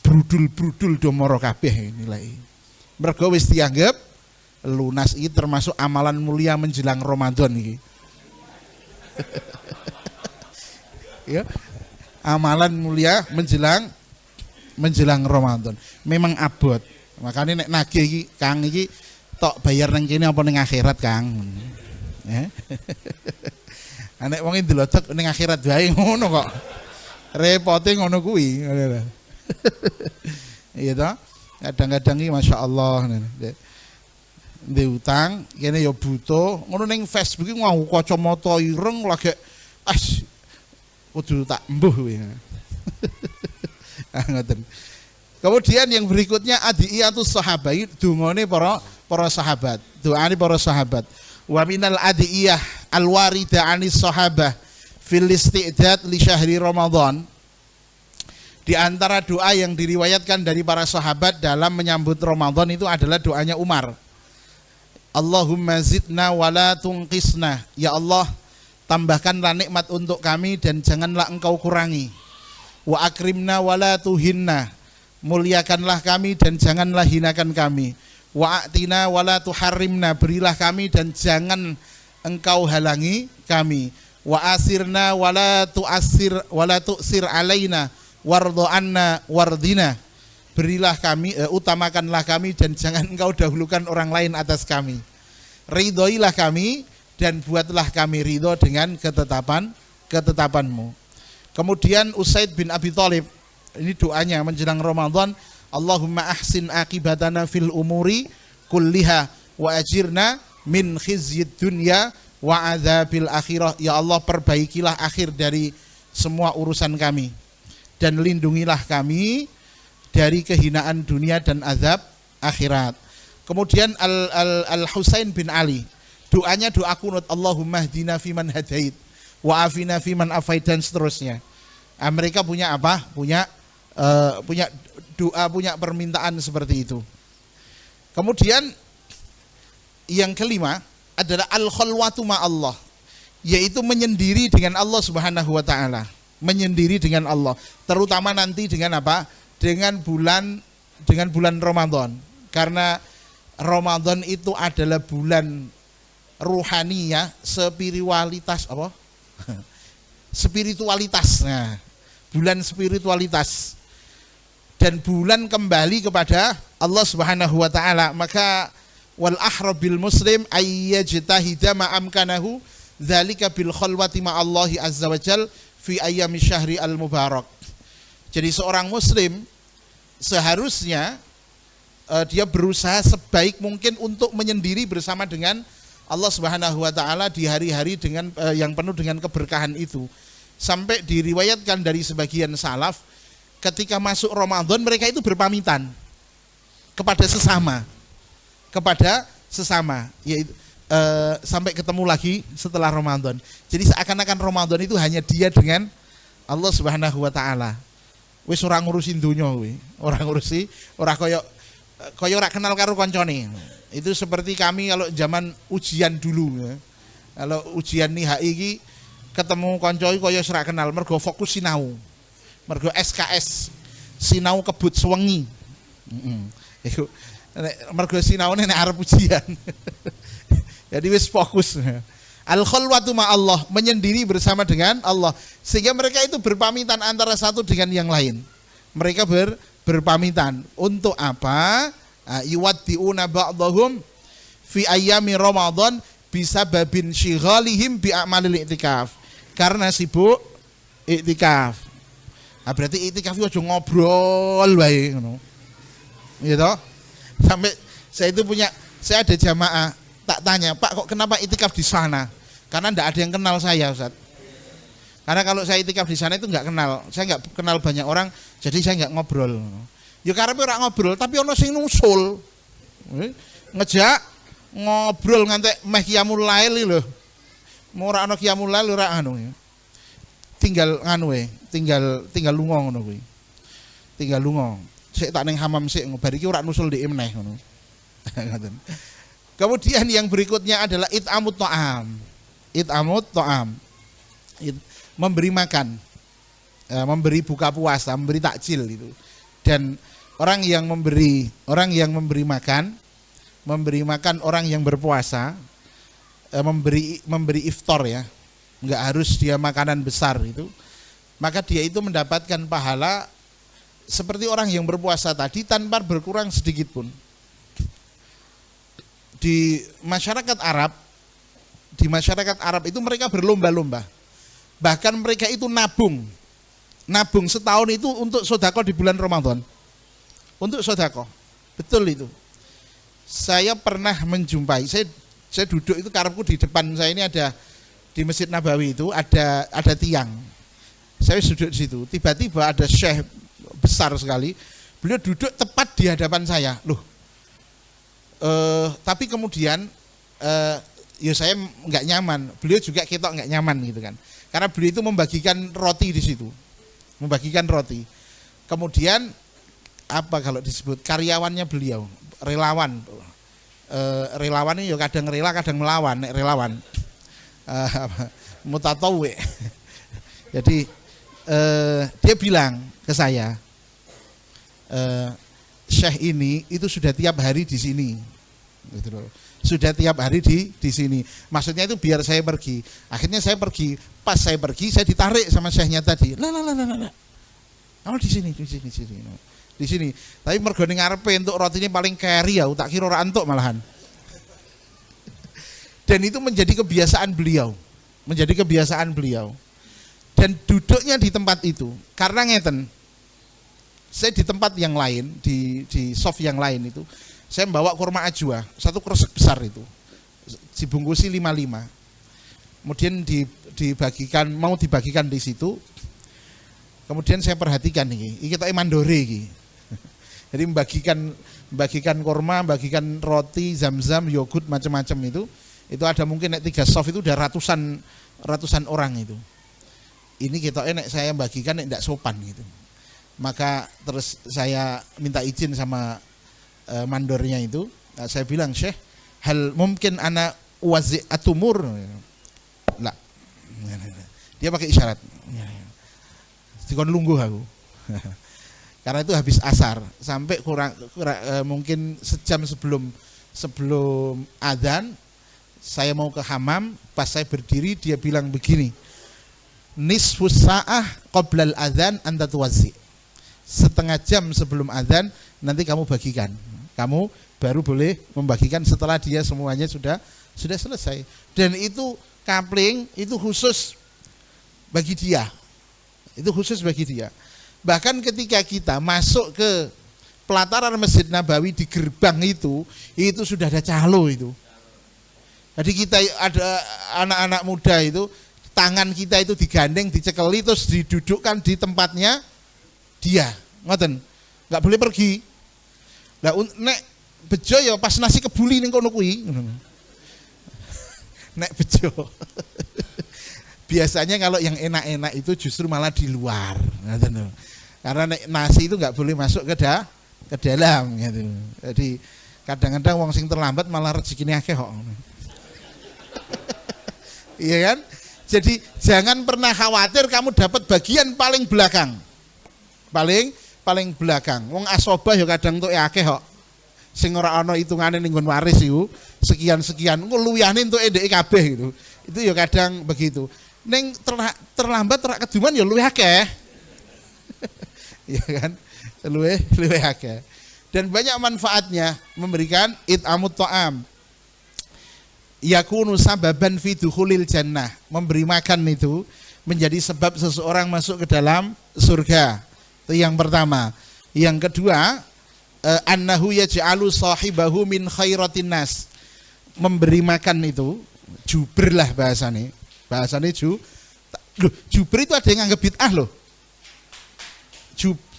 brudul-brudul do mara kabeh nilai. Mergo wis dianggep lunas. Iki termasuk amalan mulia menjelang Ramadan iki. Ya. Amalan mulia menjelang Ramadan. Memang abot. Makanya nek nagih iki Kang iki tok bayar nang kene apa ning akhirat, Kang. Nek wong ndelocok ning akhirat wae ngono kok. Repote ngono kuwi. Iya toh? Kadang-kadang iki masyaallah ndek utang kene ya butuh, ngono ning Facebook iki nganggo kacamata ireng lagi kudu tak embuh kuwi. Ngoten. Kemudian yang berikutnya adiyatus sahabat, dungane para sahabat, doane para sahabat. Wa minal adiyah alwarida anis sahabah fil istidad li syahri Ramadan. Di antara doa yang diriwayatkan dari para sahabat dalam menyambut Ramadan itu adalah doanya Umar. Allahumma zidna wala tunqisna. Ya Allah, tambahkanlah nikmat untuk kami dan janganlah engkau kurangi. Wa akrimna wala tuhinna. Muliakanlah kami dan janganlah hinakan kami. Wa atina wala tuharrimna. Berilah kami dan jangan engkau halangi kami. Wa asirna wala tu'sir alaina. Wardo anna wardina. Berilah kami, utamakanlah kami dan jangan engkau dahulukan orang lain atas kami. Ridhoilah kami dan buatlah kami ridho dengan ketetapanmu. Kemudian Usaid bin Abi Thalib, ini doanya menjelang Ramadan, Allahumma ahsin akibatana fil umuri kulliha wa ajirna min khizyid dunya wa adzabil akhirah. Ya Allah, perbaikilah akhir dari semua urusan kami dan lindungilah kami dari kehinaan dunia dan azab akhirat. Kemudian Al-Husain bin Ali, doanya doa kunut, Allahumma hdina fiman hadait wa afina fiman afait, dan seterusnya. Mereka punya apa? Punya doa, punya permintaan seperti itu. Kemudian yang kelima adalah al-khalwatu ma'allah, yaitu menyendiri dengan Allah Subhanahu wa taala. Menyendiri dengan Allah, terutama nanti dengan apa? Dengan bulan Ramadan. Karena Ramadan itu adalah bulan ruhaniyah, spiritualitas apa? spiritualitas. Nah, bulan spiritualitas dan bulan kembali kepada Allah Subhanahu wa taala. Maka wal ahrabil muslim ayyajtahida ma amkanahu dzalika bil khalwati ma Allah azza wajal fi ayyami syahri al mubarak. Jadi seorang muslim seharusnya dia berusaha sebaik mungkin untuk menyendiri bersama dengan Allah Subhanahu wa taala di hari-hari dengan yang penuh dengan keberkahan itu. Sampai diriwayatkan dari sebagian salaf, ketika masuk Ramadan mereka itu berpamitan kepada sesama. Yaitu sampai ketemu lagi setelah Ramadan. Jadi seakan-akan Ramadan itu hanya dia dengan Allah Subhanahu wa taala. Wis ora ngurusin dunya kuwi, ora ngurusi, ora kaya ora kenal karo koncone. Itu seperti kami kalau zaman ujian dulu ya. Kalau ujian NIHI iki ketemu kanca iki kaya ora kenal, mergo fokus sinau. Mergo SKS sinau kebut sewengi. Iku mergo sinaune nek arep ujian. Jadi wis fokus. Al khalwatu ma Allah, menyendiri bersama dengan Allah, sehingga mereka itu berpamitan antara satu dengan yang lain. Mereka berpamitan untuk apa? Yuwaddi'una ba'dahum fi ayyami Ramadan bisababin syighalihim bi a'malil i'tikaf. Karena sibuk i'tikaf. Nah, berarti i'tikaf itu aja ngobrol wae ngono. Iya toh? Sampai saya ada jamaah tak tanya, "Pak, kok kenapa i'tikaf di sana?" Karena enggak ada yang kenal saya, Ustaz. Karena kalau saya i'tikaf di sana itu enggak kenal. Saya enggak kenal banyak orang, jadi saya enggak ngobrol. Ya karepe ora ngobrol, tapi ono sing nusul. Ngejak ngobrol ngantek meh qiyamul lail lho. Ora ono qiyamul lail ora anu. Tinggal nganu tinggal lunga ngono kuwi. Tinggal lunga. Sik tak ning hamam sik bar iki ora nusul ndek meneh ngono. Ngoten. Kemudian yang berikutnya adalah it'amut ta'am. It'amut ta'am. Memberi makan. Memberi buka puasa, memberi takjil itu. Dan orang yang memberi makan orang yang berpuasa, memberi iftar ya, enggak harus dia makanan besar itu, maka dia itu mendapatkan pahala seperti orang yang berpuasa tadi tanpa berkurang sedikit pun. Di masyarakat Arab itu mereka berlomba-lomba, bahkan mereka itu nabung setahun itu untuk sodako di bulan Ramadan. Untuk sodako, betul itu. Saya pernah menjumpai, saya duduk itu karepku di depan saya ini ada di Masjid Nabawi itu ada tiang. Saya duduk di situ. Tiba-tiba ada syekh besar sekali. Beliau duduk tepat di hadapan saya. Loh. Tapi kemudian ya saya nggak nyaman. Beliau juga ketok nggak nyaman gitu kan. Karena beliau itu membagikan roti di situ. Membagikan roti. Kemudian apa kalau disebut karyawannya beliau, relawan. Relawan ini ya kadang rela, kadang melawan, nek relawan. Mutatawwi. Jadi dia bilang ke saya, Syekh ini itu sudah tiap hari di sini. Gitu loh. Sudah tiap hari di sini. Maksudnya itu biar saya pergi. Akhirnya saya pergi. Pas saya pergi, saya ditarik sama syekhnya tadi. Lah. Kamu di sini. Di sini. Tapi mergo ning ngarepe entuk rotine paling carry ya, tak kira ora entuk malahan. Dan itu menjadi kebiasaan beliau. Dan duduknya di tempat itu. Karena ngeten. Saya di tempat yang lain, di soft yang lain itu, saya membawa kurma ajwa, satu kresek besar itu, dibungkusi 5. Kemudian mau dibagikan di situ. Kemudian saya perhatikan ini kita mandore ini. Jadi membagikan kurma, membagikan roti, zam-zam, yogurt, macam-macam itu ada mungkin 3 soft itu udah ratusan orang itu. Ini kita saya bagikan tidak sopan gitu. Maka terus saya minta izin sama mandornya itu. Saya bilang, Syekh, hal mungkin ana wazi atumur? Lah. Dia pakai isyarat. Dikon lungguh aku. Karena itu habis asar sampai kurang mungkin sejam sebelum adzan saya mau ke hamam. Pas saya berdiri dia bilang begini, nisfus sa'ah qoblal adzan anta tuwazzi. Setengah jam sebelum adzan nanti kamu bagikan. Kamu baru boleh membagikan setelah dia semuanya sudah selesai. Dan itu kapling itu khusus bagi dia. Itu khusus bagi dia. Bahkan ketika kita masuk ke pelataran Masjid Nabawi di gerbang itu sudah ada calo itu. Jadi kita ada anak-anak muda itu, tangan kita itu digandeng, dicekeli, terus didudukkan di tempatnya dia. Ngoten, nggak boleh pergi. Lah nek bejo ya pas nasi kebuli ning kono kuwi. Nek bejo. Biasanya kalau yang enak-enak itu justru malah di luar. Ngoten. Karena nek nasi itu nggak boleh masuk ke dalam gitu. Jadi kadang-kadang wong sing terlambat malah rezekine akeh kok. Iya kan? Jadi jangan pernah khawatir kamu dapat bagian paling belakang. Paling belakang. Wong asobah ya kadang entuk akeh kok. Sing ora ana hitungane ning nggon waris iku sekian-sekian. Engko luyane entuk ndeke kabeh gitu. Itu ya kadang begitu. Ning terlambat terak keduman ya luwih akeh. Iya kan? Luwih akeh. Dan banyak manfaatnya memberikan it'amut ta'am. Yakunu sababan fi dukhulil jannah, memberi makan itu menjadi sebab seseorang masuk ke dalam surga. Itu yang pertama. Yang kedua, annahu yaj'alu sahibahu min khairatin nas. Memberi makan itu jubir lah bahasane. Bahasane jubir itu ada yang nganggap bid'ah loh.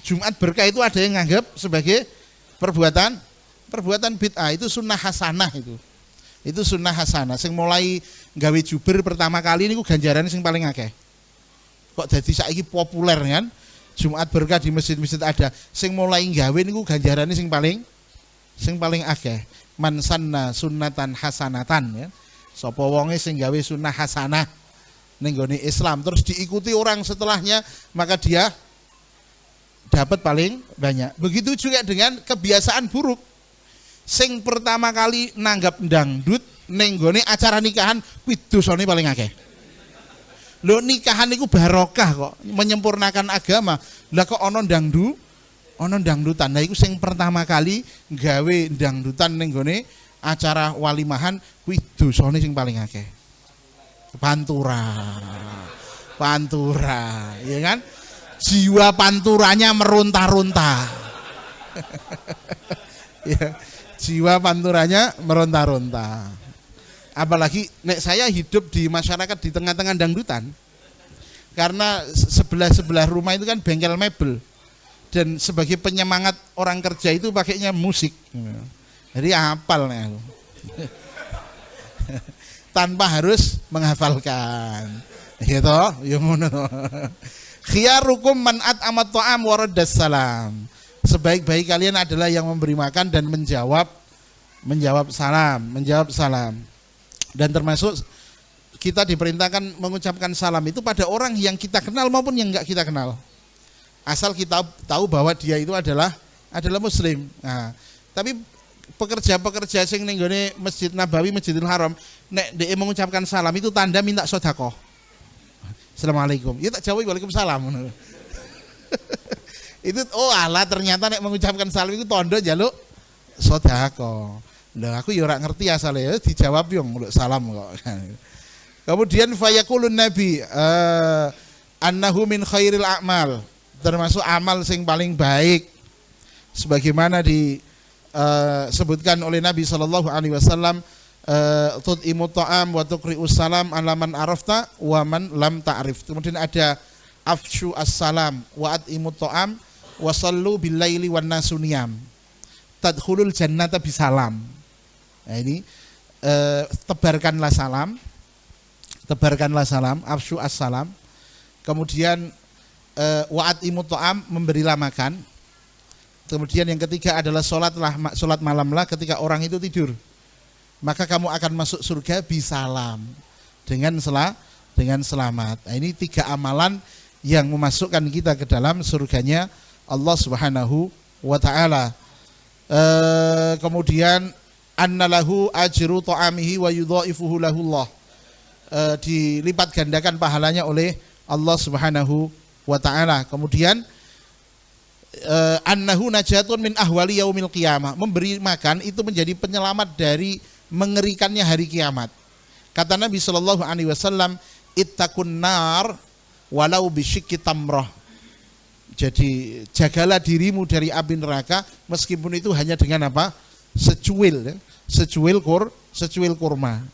Jumat berkah itu ada yang nganggap sebagai perbuatan bid'ah, itu sunnah hasanah itu. Itu sunnah hasanah. Sing mulai gawe jubir pertama kali niku ganjarane sing paling akeh. Kok dadi saiki populer kan? Jumat berkah di masjid-masjid ada. Sing mulai gawe niku ganjarane sing paling akeh. Man sanna sunnatan hasanatan ya. Sapa wonge sing gawe sunnah hasanah ning gone Islam terus diikuti orang setelahnya, maka dia dapat paling banyak. Begitu juga dengan kebiasaan buruk. Sing pertama kali nanggap dangdut ning gone acara nikahan kuwi dosane paling akeh. Lho nikahan niku barokah kok, menyempurnakan agama. Lah kok ana dangdutan. Nah iku sing pertama kali gawe dangdutan ning gone acara walimahan kuwi dosane sing paling akeh. Pantura, ya kan? Jiwa panturanya meronta-ronta. Ya, jiwa panturanya meronta-ronta. Apalagi nek saya hidup di masyarakat di tengah-tengah dangdutan. Karena sebelah rumah itu kan bengkel mebel. Dan sebagai penyemangat orang kerja itu pakainya musik. Jadi hafal nih aku. Tanpa harus menghafalkan. Gitu, ya ngono. Khiyarukum man at'amat ta'am wa raddas salam. Sebaik-baik kalian adalah yang memberi makan dan menjawab salam. Dan termasuk kita diperintahkan mengucapkan salam itu pada orang yang kita kenal maupun yang enggak kita kenal. Asal kita tahu bahwa dia itu adalah muslim. Nah, tapi pekerja-pekerja sing ning gone Masjid Nabawi, Masjidil Haram, nek dhek mengucapkan salam itu tanda minta sedekah. Assalamualaikum. Ya tak jawab waalaikumsalam. Itu alah ternyata nek mengucapkan salam itu tondo njaluk sedekah. Lah aku ya ora ngerti asale ya dijawab yo salam kok. Kemudian fayaqulun nabi annahu min khairil a'mal, termasuk amal sing paling baik sebagaimana disebutkan oleh Nabi sallallahu alaihi wasallam, tut'imut ta'am wa tuqri'us salam ala man arafta wa man lam ta'rif. Kemudian ada afshu as-salam wa at'imut ta'am wa sallu bil laili wan nasu niyam tadkhulul jannata bisalam. Nah ini tebarkanlah salam, afshu as-salam. Kemudian wa at'imut ta'am, memberilah makan. Kemudian yang ketiga adalah salat malamlah ketika orang itu tidur. Maka kamu akan masuk surga bisalam, dengan selamat. Nah, ini 3 amalan yang memasukkan kita ke dalam surganya Allah Subhanahu wa taala. Kemudian annalahu ajru ta'amihi wa yudhaifuhu lahullah. Dilipat gandakan pahalanya oleh Allah Subhanahu wa taala. Kemudian annahu najatun min ahwali yaumil qiyamah, memberi makan itu menjadi penyelamat dari mengerikannya hari kiamat. Kata Nabi sallallahu alaihi wasallam, ittaqun nar walau bisyikki tamrah. Jadi jagalah dirimu dari api neraka meskipun itu hanya dengan apa? Secuil, secuil kurma.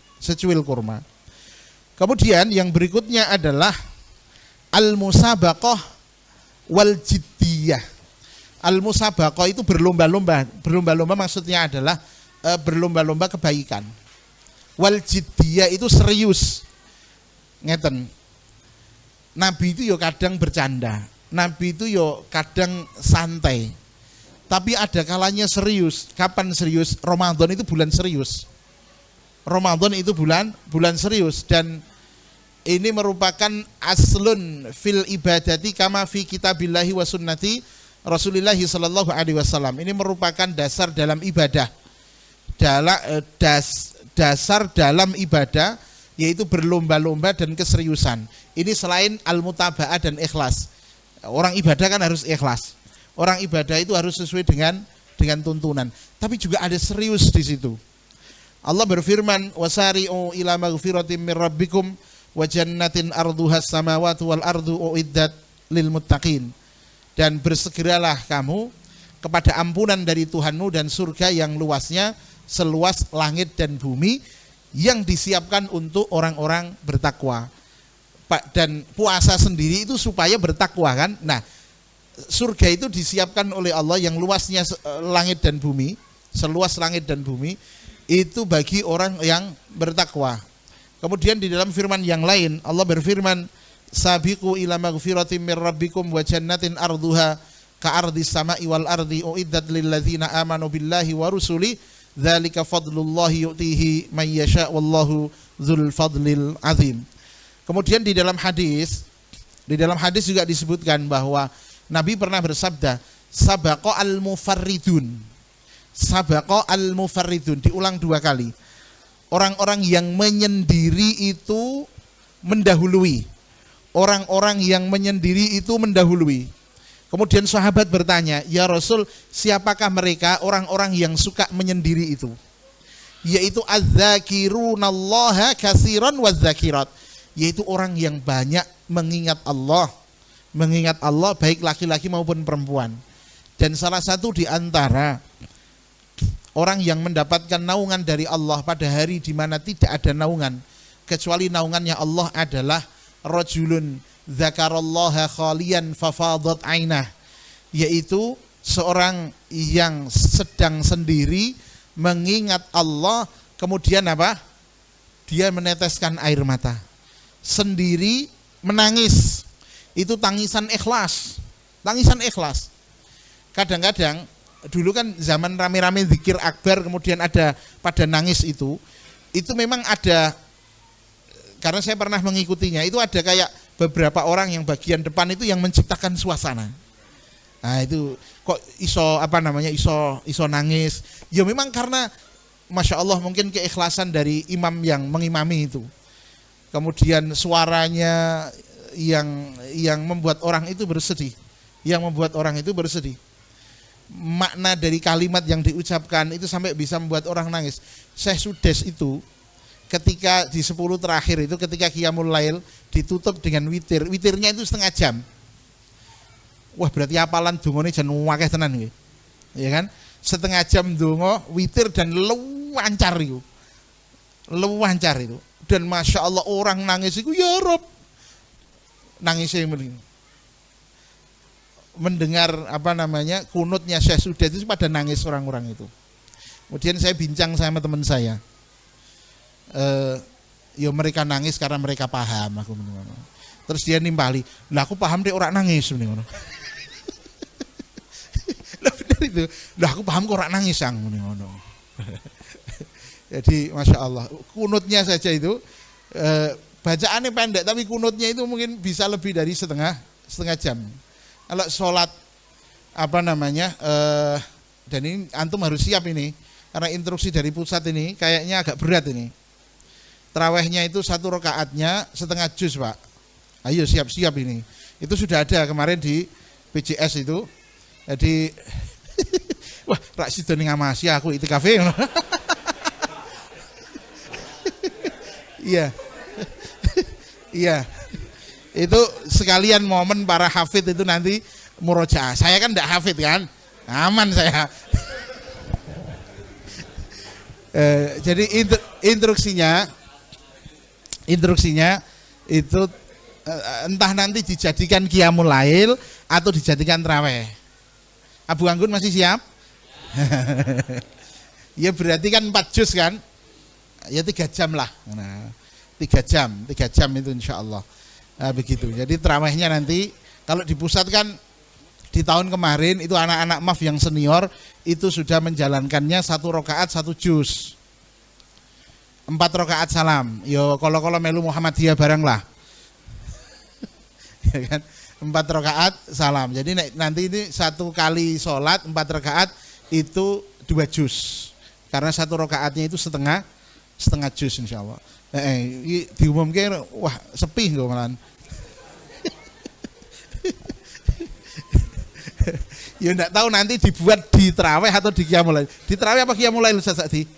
Kemudian yang berikutnya adalah al-musabaqah wal jiddiyah. Al-musabaqah itu berlomba-lomba. Berlomba-lomba maksudnya adalah berlomba-lomba kebaikan. Wal jiddiyah itu serius. Ngeten. Nabi itu yo kadang bercanda. Nabi itu yo kadang santai. Tapi ada kalanya serius. Kapan serius? Ramadan itu bulan serius. Ramadan itu bulan serius, dan ini merupakan aslun fil ibadati kama fi kitabillahi wa sunnati Rasulillahi sallallahu alaihi wasallam. Ini merupakan dasar dalam ibadah. Dasar dalam ibadah yaitu berlomba-lomba dan keseriusan. Ini selain al-mutaba'ah dan ikhlas. Orang ibadah kan harus ikhlas. Orang ibadah itu harus sesuai dengan tuntunan. Tapi juga ada serius di situ. Allah berfirman, wasari'u ila maghfiratin min rabbikum wa jannatin arduhas samawati wal ardu uiddat lil muttaqin. Dan bersegeralah kamu kepada ampunan dari Tuhanmu dan surga yang luasnya seluas langit dan bumi yang disiapkan untuk orang-orang bertakwa. Dan puasa sendiri itu supaya bertakwa kan. Nah, surga itu disiapkan oleh Allah yang luasnya langit dan bumi, seluas langit dan bumi, itu bagi orang yang bertakwa. Kemudian di dalam firman yang lain Allah berfirman, sabiqu ila maghfiratin mir rabbikum wa jannatin arduha ka'ardis sama'i wal ardi uiddat lil ladzina amanu billahi wa rusuli dzalika fadlullahi yu'tihi may yasha wallahu dzul fadlil azim. Kemudian di dalam hadis juga disebutkan bahwa Nabi pernah bersabda, sabaqa al-mufarridun. Sabaqa al-mufarridun, diulang 2 kali. Orang-orang yang menyendiri itu mendahului. Orang-orang yang menyendiri itu mendahului. Kemudian sahabat bertanya, ya Rasul, siapakah mereka orang-orang yang suka menyendiri itu? Yaitu adz-dzakirunallaha katsiran wadz-dzakirat. Yaitu orang yang banyak mengingat Allah baik laki-laki maupun perempuan. Dan salah satu di antara orang yang mendapatkan naungan dari Allah pada hari di mana tidak ada naungan kecuali naungannya Allah adalah rajulun dzakarallaha khalian fafadat ainah, yaitu seorang yang sedang sendiri mengingat Allah kemudian apa? Dia meneteskan air mata. Sendiri menangis. Itu tangisan ikhlas. Kadang-kadang dulu kan zaman rame-rame zikir akbar kemudian ada pada nangis itu memang ada, karena saya pernah mengikutinya, itu ada kayak beberapa orang yang bagian depan itu yang menciptakan suasana. Nah itu kok iso nangis. Ya memang karena Masya Allah mungkin keikhlasan dari imam yang mengimami itu. Kemudian suaranya yang membuat orang itu bersedih. Makna dari kalimat yang diucapkan itu sampai bisa membuat orang nangis. Syekh Sudes itu ketika di 10 terakhir itu ketika Qiyamul Lail ditutup dengan witir. Witirnya itu setengah jam. Wah, berarti hafalan dongane jan akeh tenan iki. Ya kan? Setengah jam donga witir dan luancar itu. Dan Masya Allah orang nangis itu ya Rob. Nangisnya mendengar kunutnya Syekh Sudes itu pada nangis orang-orang itu. Kemudian saya bincang sama teman saya. Mereka nangis karena mereka paham aku ngono. Terus dia nimbali, "Lah aku paham dek ora nangis ngono." Lah benar itu. "Lah aku paham kok ora nangis sang ngono." Jadi Masya Allah kunutnya saja itu bacaannya pendek tapi kunutnya itu mungkin bisa lebih dari setengah jam. Kalau sholat dan ini antum harus siap ini karena instruksi dari pusat ini kayaknya agak berat ini. Tarawehnya itu 1 rakaatnya setengah juz Pak. Ayo siap-siap ini. Itu sudah ada kemarin di PJS itu. Jadi wah, rak sido ning ngamasi aku itu kafe. Iya. Iya. Itu sekalian momen para hafid itu nanti murojaah. Saya kan enggak hafid kan? Aman saya. Jadi instruksinya itu entah nanti dijadikan qiyamul lail atau dijadikan tarawih. Abu Anggun masih siap? Ya berarti kan 4 juz kan? Ya 3 jam lah. Nah, 3 jam itu insya Allah. Nah, begitu. Jadi tarawihnya nanti kalau dipusatkan di tahun kemarin itu anak-anak MAF yang senior itu sudah menjalankannya 1 rakaat 1 juz. 4 rakaat salam. Yo kalau melu Muhammadiyah bareng lah. Ya kan? 4 rakaat salam. Jadi nanti ini 1 kali sholat 4 rakaat itu 2 juz. Karena 1 rakaatnya itu setengah juz insyaallah. Diumumkan wah sepi kok malan. Ya enggak tahu nanti dibuat di tarawih atau di qiyamul lail. Di tarawih apa qiyamul lail Ustaz Sakdi?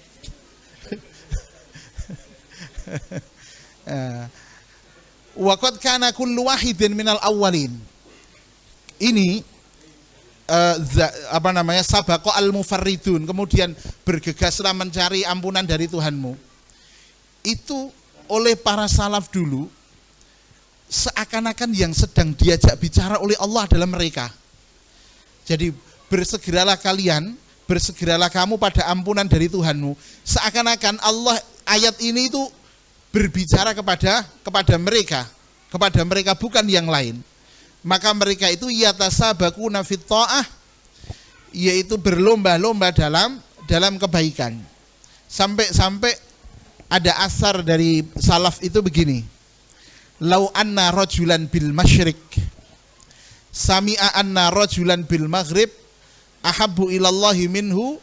Wa qad kana kullu wahidin minal awwalin. Ini sabaqa al-mufarridun, kemudian bergegaslah mencari ampunan dari Tuhanmu. Itu oleh para salaf dulu seakan-akan yang sedang diajak bicara oleh Allah adalah mereka. Jadi bersegeralah kamu pada ampunan dari Tuhanmu. Seakan-akan Allah ayat ini itu berbicara kepada mereka, bukan yang lain. Maka mereka itu yatasabaquna fit ta'ah, yaitu berlomba-lomba dalam kebaikan. Sampai ada asar dari salaf itu begini. Lau anna rajulan bil masyriq sami'a anna rajulan bil maghrib ahabbu ilallahi minhu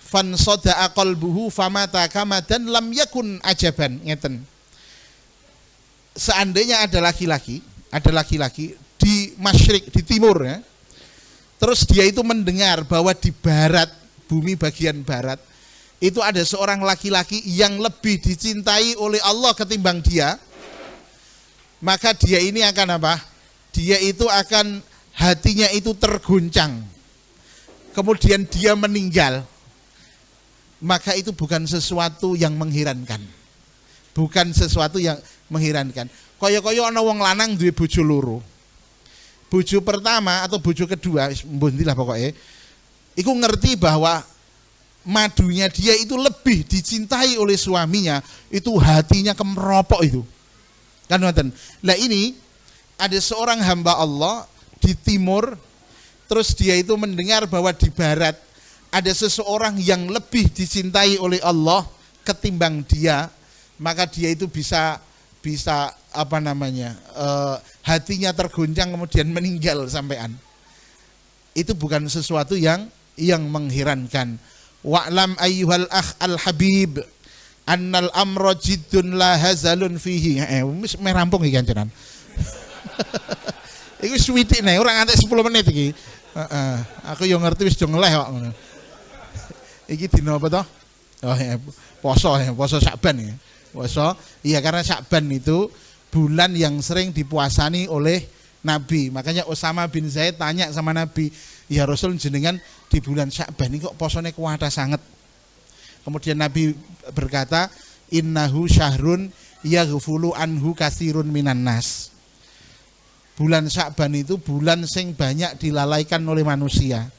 fansada'a qalbuhu famata kamadan lam yakun ajaban. Ngeten. Seandainya ada laki-laki di masyrik, di timur ya. Terus dia itu mendengar bahwa di barat, bumi bagian barat, itu ada seorang laki-laki yang lebih dicintai oleh Allah ketimbang dia. Maka dia ini akan apa? Dia itu akan hatinya itu terguncang. Kemudian dia meninggal. Maka itu bukan sesuatu yang mengherankan. Kaya-kaya ana wong lanang duwe bojo loro. Bojo pertama atau bojo kedua, mbuntilah pokoknya, iku ngerti bahwa madunya dia itu lebih dicintai oleh suaminya, itu hatinya kemeropok itu. Kan ngoten. Lah ini ada seorang hamba Allah di timur, terus dia itu mendengar bahwa di barat ada seseorang yang lebih dicintai oleh Allah ketimbang dia, maka dia itu bisa hatinya terguncang kemudian meninggal sampean. Itu bukan sesuatu yang mengherankan. Wa'lam ayyuhal akh al habib annal amra jiddun la hazalun fihi. Wis merampung iki kancenan. Iku suwitik nek ora nganti 10 menit iki. Aku yo ngerti wis do ngeleh kok ngono. Iki dina apa toh? Oh ya, poso Syakban ya. Puasa, iya karena Syakban itu bulan yang sering dipuasani oleh Nabi. Makanya Usama bin Zaid tanya sama Nabi, ya Rasul jenengan di bulan Syakban ini kok posone kuwata sangat. Kemudian Nabi berkata, innahu syahrun yaghfulu anhu katsirun minan nas. Bulan Syakban itu bulan sing banyak dilalaikan oleh manusia.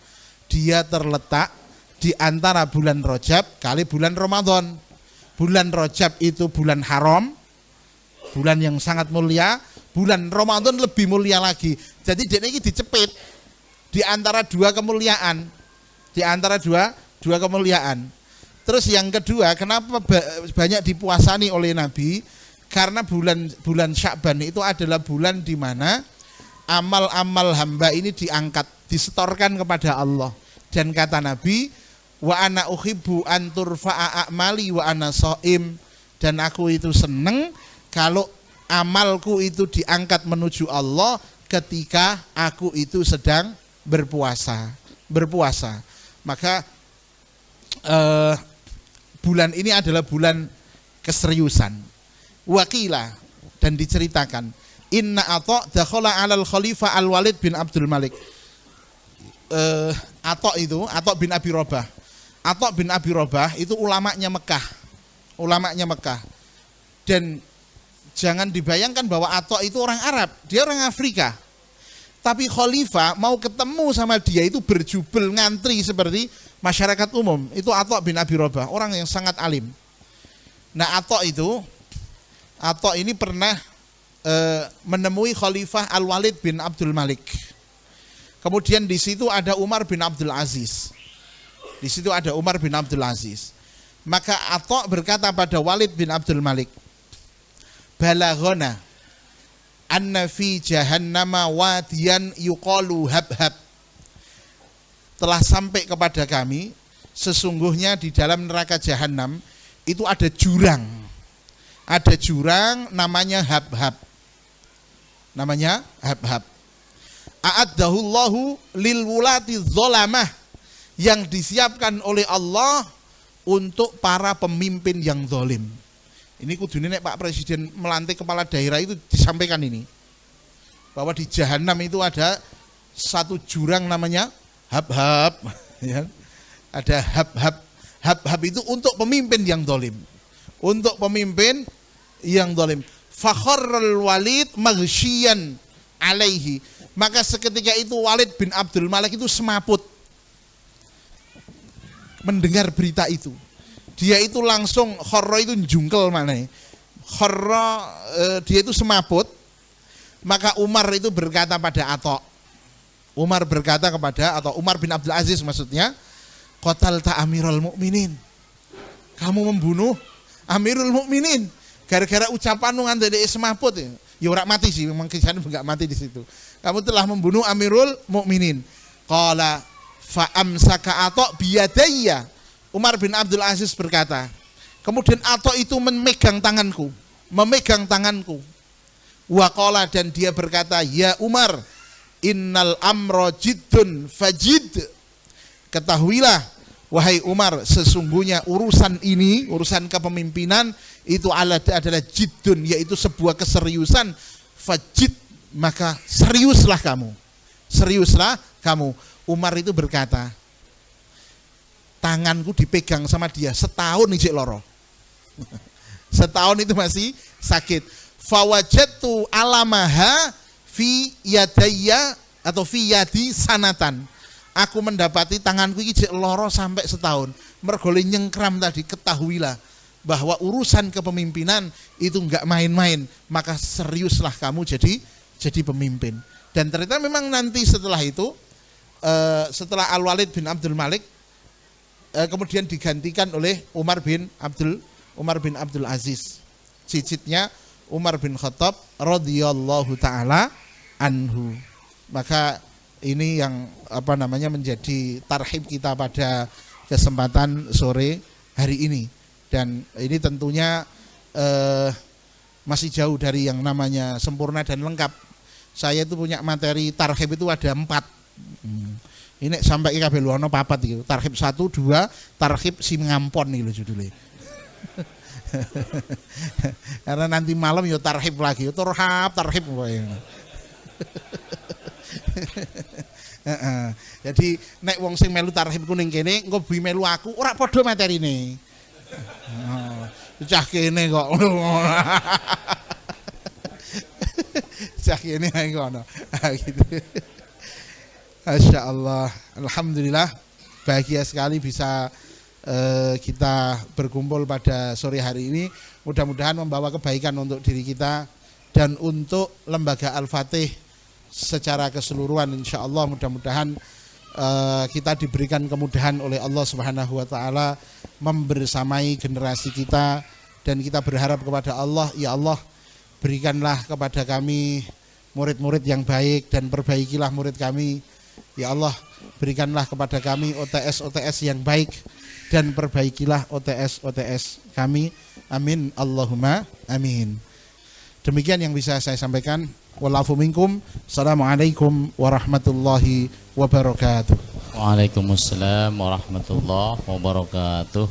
Dia terletak di antara bulan Rajab kali bulan Ramadan. Bulan Rajab itu bulan haram, bulan yang sangat mulia. Bulan Ramadan lebih mulia lagi. Jadi dia ini dicepit di antara dua kemuliaan. Terus yang kedua, kenapa banyak dipuasani oleh Nabi? Karena bulan Syakban itu adalah bulan di mana amal-amal hamba ini diangkat, disetorkan kepada Allah. Dan kata Nabi, wa ana uhibbu an turfa'a a'mali wa ana shaim, dan aku itu seneng kalau amalku itu diangkat menuju Allah ketika aku itu sedang berpuasa. Maka bulan ini adalah bulan keseriusan. Wakila, dan diceritakan, inna Atha dakhala 'alal khalifah Al-Walid bin Abdul Malik. Atha bin Abi Rabah. Atha bin Abi Rabah itu ulamanya Mekah. Dan jangan dibayangkan bahwa Atha itu orang Arab, dia orang Afrika. Tapi khalifah mau ketemu sama dia itu berjubel ngantri seperti masyarakat umum. Itu Atha bin Abi Rabah, orang yang sangat alim. Nah, Atha ini pernah menemui Khalifah Al-Walid bin Abdul Malik. Kemudian di situ ada Umar bin Abdul Aziz. Maka Atha berkata pada Walid bin Abdul Malik, balaghana anna fi jahannama wadiyan yuqalu habhab. Telah sampai kepada kami sesungguhnya di dalam neraka jahanam itu ada jurang namanya habhab. A'addahullahu lil wulati dzalamah, yang disiapkan oleh Allah untuk para pemimpin yang zalim. Ini kudune nek Pak Presiden melantik kepala daerah itu disampaikan ini, bahwa di jahanam itu ada satu jurang namanya habhab, ya. Ada habhab itu untuk pemimpin yang zalim. Fakharral Walid maghsyian alaihi. Maka seketika itu Walid bin Abdul Malik itu semaput mendengar berita itu. Dia itu langsung kharra itu jungkel maneh. Dia itu semaput. Maka Umar itu berkata pada Atha. Umar bin Abdul Aziz maksudnya, qatalta Amirul Mukminin. Kamu membunuh Amirul Mukminin gara-gara ucapanmu nganti dhek semaput. Ya ora mati sih, memang kisahnya enggak mati di situ. Kamu telah membunuh Amirul Mukminin. Qala fa amsaka Atha biyadayya. Umar bin Abdul Aziz berkata, kemudian Atha itu memegang tanganku. Wa qala, dan dia berkata, ya Umar, innal amra jiddun fajid. Ketahuilah wahai Umar, sesungguhnya urusan kepemimpinan itu adalah jiddun, yaitu sebuah keseriusan. Fajid, maka seriuslah kamu. Umar itu berkata, tanganku dipegang sama dia setahun ijek loro. Setahun itu masih sakit. Fawajadtu alamaha fi yadayya atau fi yadi sanatan. Aku mendapati tanganku ijek loro sampai setahun. Mergo nyengkram tadi, ketahuilah bahwa urusan kepemimpinan itu enggak main-main, maka seriuslah kamu jadi pemimpin. Dan ternyata memang nanti setelah itu, setelah Al-Walid bin Abdul Malik, kemudian digantikan oleh Umar bin Abdul Aziz, cicitnya Umar bin Khattab radhiyallahu taala anhu. Maka ini yang menjadi tarhib kita pada kesempatan sore hari ini. Dan ini tentunya masih jauh dari yang namanya sempurna dan lengkap. Saya itu punya materi tarhib itu ada 4. Ini sampai kabeh luwana 4 gitu. Tarhib 1, 2, tarhib si ngampon nih judulnya. Karena nanti malam ya tarhib lagi, tarhib pokoknya. Jadi nek wong sing melu tarhib ku ning kene, engko bi melu aku ora padha materine. Cah kene kok. Cah kene ae ngono. Gitu. Masya Allah, alhamdulillah, bahagia sekali bisa kita berkumpul pada sore hari ini. Mudah-mudahan membawa kebaikan untuk diri kita dan untuk lembaga Al-Fatih secara keseluruhan. Insya Allah mudah-mudahan kita diberikan kemudahan oleh Allah Subhanahu wa taala membersamai generasi kita, dan kita berharap kepada Allah, ya Allah, berikanlah kepada kami murid-murid yang baik dan perbaikilah murid kami. Ya Allah, berikanlah kepada kami OTS yang baik dan perbaikilah OTS kami. Amin Allahumma amin. Demikian yang bisa saya sampaikan. Wallahu minkum. Assalamualaikum warahmatullahi wabarakatuh. Waalaikumsalam warahmatullahi wabarakatuh.